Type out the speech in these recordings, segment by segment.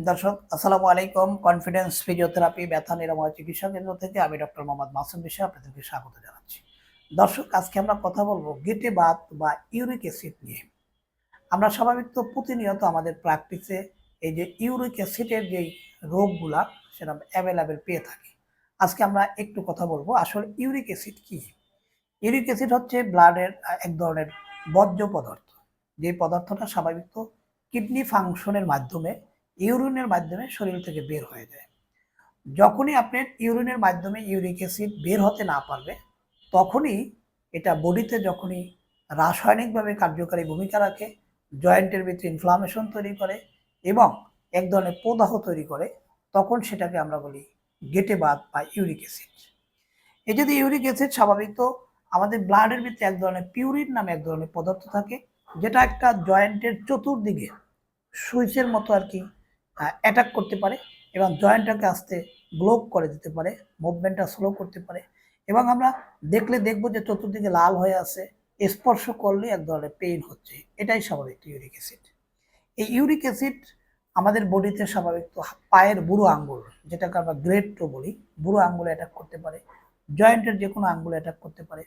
দর্শক আসসালামু আলাইকুম। কনফিডেন্স ফিজিওথেরাপি ব্যথা নিরাময় চিকিৎসা কেন্দ্র থেকে আমি ডক্টর মোহাম্মদ মাসুম বিশা আপনাদেরকে স্বাগত জানাচ্ছি। দর্শক, আজকে আমরা কথা বলবো গেটে বাত বা ইউরিক অ্যাসিড নিয়ে। আমরা স্বাভাবিক তো প্রতিনিয়ত আমাদের প্র্যাকটিসে এই যে ইউরিক অ্যাসিডের যেই রোগগুলা সেটা অ্যাভেলেবেল পেয়ে থাকি। আজকে আমরা একটু কথা বলবো আসলে ইউরিক অ্যাসিড কি। ইউরিক অ্যাসিড হচ্ছে ব্লাডের এক ধরনের বর্জ্য পদার্থ, যে পদার্থটা স্বাভাবিক তো কিডনি ফাংশনের মাধ্যমে ইউরিনের মাধ্যমে শরীর থেকে বের হয়ে যায়। যখনই আপনার ইউরিনের মাধ্যমে ইউরিক অ্যাসিড বের হতে না পারবে, তখনই এটা বডিতে যখনই রাসায়নিকভাবে কার্যকারী ভূমিকা রাখে, জয়েন্টের ভিতরে ইনফ্লামেশন তৈরি করে এবং এক ধরনের প্রদাহ তৈরি করে, তখন সেটাকে আমরা বলি গেটে বাত বা ইউরিক অ্যাসিড। এই যদি ইউরিক অ্যাসিড স্বাভাবিক তো আমাদের ব্লাডের ভিতরে এক ধরনের পিউরিন নামে এক ধরনের পদার্থ থাকে, যেটা একটা জয়েন্টের চতুর্দিকে সুইচের মতো আর কি অ্যাটাক করতে পারে এবং জয়েন্টটাকে আস্তে ব্লক করে দিতে পারে, মুভমেন্টটা স্লো করতে পারে এবং আমরা দেখলে দেখবো যে চতুর্দিকে লাল হয়ে আছে, স্পর্শ করলে এক ধরনের পেইন হচ্ছে। এটাই স্বাভাবিক ইউরিক অ্যাসিড। এই ইউরিক অ্যাসিড আমাদের বডিতে স্বাভাবিক তো পায়ের বুড়ো আঙ্গুল, যেটাকে আমরা গ্রেড টো বলি, বুড়ো আঙ্গুলে অ্যাটাক করতে পারে, জয়েন্টের যে কোনো আঙ্গুলে অ্যাটাক করতে পারে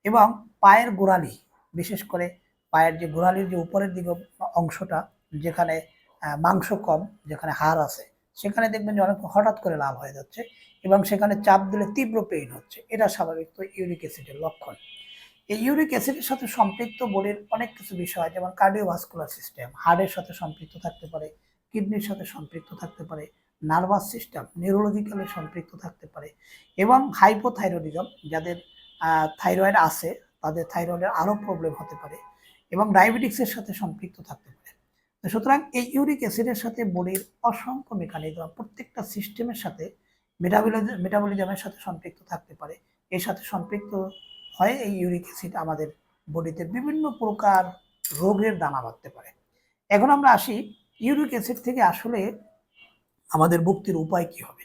এবং পায়ের গোড়ালি, বিশেষ করে পায়ের যে গোড়ালির যে উপরের দিকে অংশটা, যেখানে মাংস কম, যেখানে হাড় আছে, সেখানে দেখবেন যে অনেক হঠাৎ করে লাল হয়ে যাচ্ছে এবং সেখানে চাপ দিলে তীব্র পেইন হচ্ছে। এটা স্বাভাবিক তো ইউরিক অ্যাসিডের লক্ষণ। এই ইউরিক অ্যাসিডের সাথে সম্পৃক্ত বডির অনেক কিছু বিষয়, যেমন কার্ডিওভাস্কুলার সিস্টেম, হার্টের সাথে সম্পৃক্ত থাকতে পারে, কিডনির সাথে সম্পৃক্ত থাকতে পারে, নার্ভাস সিস্টেম, নিউরোলজিক্যালি সম্পৃক্ত থাকতে পারে এবং হাইপোথাইরয়েডিজম, যাদের থাইরয়েড আছে তাদের থাইরয়েডের আরও প্রবলেম হতে পারে এবং ডায়াবেটিক্সের সাথে সম্পৃক্ত থাকতে পারে। সুতরাং এই ইউরিক অ্যাসিডের সাথে বডির অসংখ্য মেকানিজম, প্রত্যেকটা সিস্টেমের সাথে মেটাবলিজমের সাথে সম্পৃক্ত থাকতে পারে। এর সাথে সম্পৃক্ত হয় এই ইউরিক অ্যাসিড আমাদের বডিতে বিভিন্ন প্রকার রোগের দানা বাঁধতে পারে। এখন আমরা আসি ইউরিক অ্যাসিড থেকে আসলে আমাদের মুক্তির উপায় কি হবে।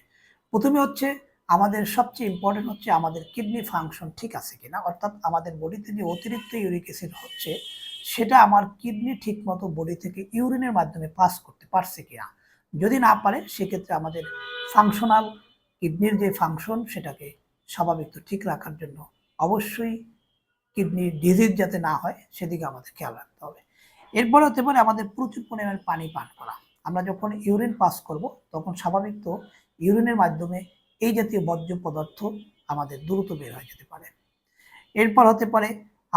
প্রথমে হচ্ছে আমাদের সবচেয়ে ইম্পর্টেন্ট হচ্ছে আমাদের কিডনি ফাংশন ঠিক আছে কিনা, অর্থাৎ আমাদের বডিতে যে অতিরিক্ত ইউরিক অ্যাসিড হচ্ছে সেটা আমার কিডনি ঠিক মতো বডি থেকে ইউরিনের মাধ্যমে পাস করতে পারছে কিনা। যদি না পারে সেক্ষেত্রে আমাদের ফাংশনাল কিডনির যে ফাংশন সেটাকে স্বাভাবিক তো ঠিক রাখার জন্য অবশ্যই কিডনি ডিজিজ যাতে না হয় সেদিকে আমাদের খেয়াল রাখতে হবে। এরপরে হতে পারে আমাদের প্রচুর পরিমাণে পানি পান করা। আমরা যখন ইউরিন পাস করব তখন স্বাভাবিক তো ইউরিনের মাধ্যমে এই জাতীয় বর্জ্য পদার্থ আমাদের দ্রুত বের হয়ে যেতে পারে। এরপর হতে পারে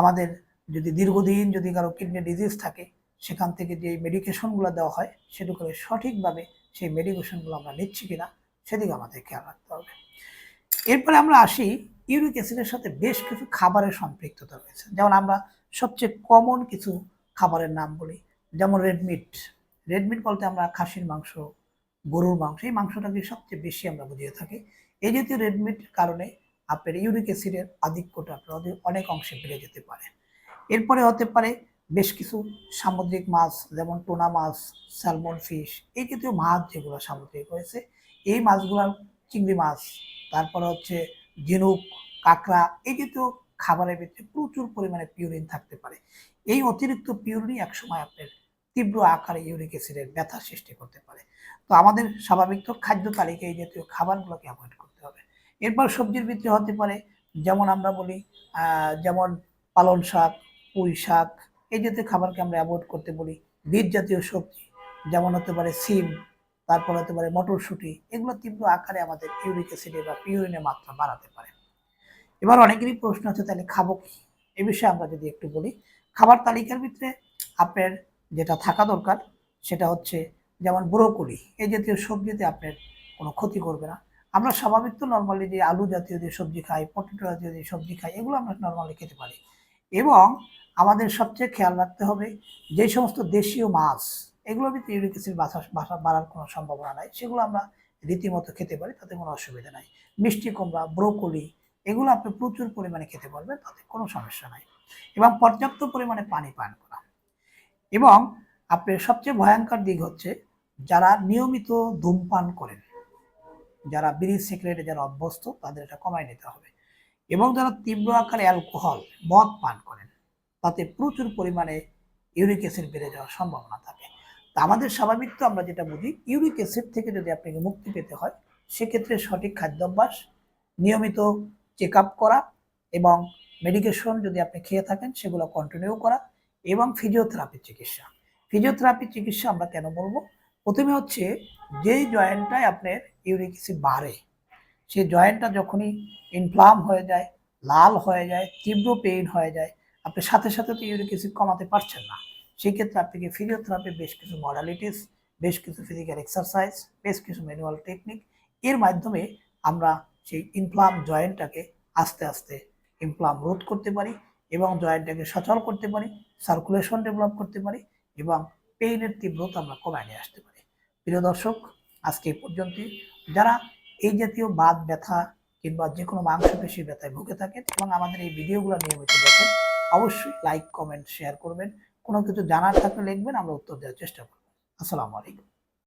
আমাদের যদি দীর্ঘদিন যদি কারো কিডনি ডিজিজ থাকে, সেখান থেকে যে মেডিকেশনগুলো দেওয়া হয় সেগুলো সঠিকভাবে সেই মেডিকেশনগুলো আমরা নিচ্ছি কিনা সেদিকে আমাদের খেয়াল রাখতে হবে। এরপরে আমরা আসি ইউরিক অ্যাসিডের সাথে বেশ কিছু খাবারের সম্পৃক্ততা রয়েছে। যেমন আমরা সবচেয়ে কমন কিছু খাবারের নাম বলি, যেমন রেডমিট। রেডমিট বলতে আমরা খাসির মাংস, গরুর মাংস, এই মাংসটাকে সবচেয়ে বেশি আমরা বুঝিয়ে থাকি। এই জাতীয় রেডমিট কারণে আপনার ইউরিক অ্যাসিডের আধিক্যটা আপনার অনেক অংশে বেড়ে যেতে পারে। এরপরে হতে পারে বেশ কিছু সামুদ্রিক মাছ, যেমন টোনা মাছ, স্যালমন ফিশ, এই জাতীয় মাছ যেগুলো সামুদ্রিক হয়েছে, এই মাছগুলোর, চিংড়ি মাছ, তারপরে হচ্ছে ঝিনুক, কাঁকড়া, এই জাতীয় খাবারের ভিতরে প্রচুর পরিমাণে পিউরিন থাকতে পারে। এই অতিরিক্ত পিউরিন একসময় আপনার তীব্র আকারে ইউরিক অ্যাসিডের ব্যথা সৃষ্টি করতে পারে। তো আমাদের স্বাভাবিক তো খাদ্য তালিকায় এই জাতীয় খাবারগুলোকে অ্যাভয়েড করতে হবে। এরপর সবজির ভিতরে হতে পারে, যেমন আমরা বলি যেমন পালং শাক, পুঁই শাক, এই জাতীয় খাবারকে আমরা অ্যাভয়েড করতে বলি। বীজ জাতীয় সবজি যেমন হতে পারে সিম, তারপর হতে পারে মটরশুঁটি, এগুলো তীব্র আকারে আমাদের ইউরিক অ্যাসিডে বা পিউরিনের মাত্রা বাড়াতে পারে। এবার অনেকেরই প্রশ্ন আছে তাহলে খাবো কি, এ বিষয়ে আমরা যদি একটু বলি। খাবার তালিকার ভিতরে আপনার যেটা থাকা দরকার সেটা হচ্ছে যেমন ব্রোকলি, এই জাতীয় সবজিতে আপনার কোনো ক্ষতি করবে না। আমরা স্বাভাবিক তো নর্মালি যে আলু জাতীয় যে সবজি খাই, পটেটো জাতীয় যে সবজি খাই, এগুলো আমরা নর্মালি খেতে পারি। এবং আমাদের সবচেয়ে খেয়াল রাখতে হবে যে সমস্ত দেশীয় মাছ, এগুলোর ভিতরে ইউরিক অ্যাসিড বাড়ার কোনো সম্ভাবনা নাই, সেগুলো আমরা রীতিমতো খেতে পারি, তাতে কোনো অসুবিধা নাই। মিষ্টি কুমড়া, ব্রোকলি, এগুলো আপনি প্রচুর পরিমাণে খেতে পারবেন, তাতে কোনো সমস্যা নাই। এবং পর্যাপ্ত পরিমাণে পানি পান করা। এবং আপনার সবচেয়ে ভয়ঙ্কর দিক হচ্ছে যারা নিয়মিত ধূমপান করেন, যারা বিড়ি সিগারেটে যারা অভ্যস্ত, তাদের এটা কমায় নিতে হবে। এবং যারা তীব্র আকারে অ্যালকোহল, মদ পান করেন, তাতে প্রচুর পরিমাণে ইউরিক অ্যাসিড বেড়ে যাওয়ার সম্ভাবনা থাকে। তা আমাদের স্বাভাবিক তো আমরা যেটা বুঝি, ইউরিক অ্যাসিড থেকে যদি আপনাকে মুক্তি পেতে হয় সেক্ষেত্রে সঠিক খাদ্যাভ্যাস, নিয়মিত চেক আপ করা এবং মেডিকেশন যদি আপনি খেয়ে থাকেন সেগুলো কন্টিনিউ করা এবং ফিজিওথেরাপি চিকিৎসা। ফিজিওথেরাপি চিকিৎসা আমরা কেন বলবো? প্রথমে হচ্ছে যেই জয়েন্টটায় আপনার ইউরিক অ্যাসিড বাড়ে সেই জয়েন্টটা যখনই ইনফ্লাম হয়ে যায়, লাল হয়ে যায়, তীব্র পেইন হয়ে যায়, আপনি সাথে সাথে তো ইউরিক অ্যাসিড কমাতে পারছেন না। সেই ক্ষেত্রে আপনাকে ফিজিওথেরাপির বেশ কিছু মডালিটিস, বেশ কিছু ফিজিক্যাল এক্সারসাইজ, বেশ কিছু ম্যানুয়াল টেকনিক এর মাধ্যমে আমরা সেই ইনফ্লাম জয়েন্টটাকে আস্তে আস্তে ইনফ্লাম রোধ করতে পারি এবং জয়েন্টটাকে সচল করতে পারি, সার্কুলেশন ডেভেলপ করতে পারি এবং পেইনের তীব্রতা আমরা কমায় নিয়ে আসতে পারি। প্রিয় দর্শক, আজকে এই পর্যন্তই। যারা এই জাতীয় বাত ব্যথা কিংবা যে কোনো মাংসপেশি ব্যথায় ভুগে থাকেন এবং আমাদের এই ভিডিওগুলো নিয়মিত দেখেন, অবশ্যই লাইক, কমেন্ট, শেয়ার করবেন। কোনো কিছু জানার থাকলে লিখবেন, আমরা উত্তর দেওয়ার চেষ্টা করব। আসসালামু আলাইকুম।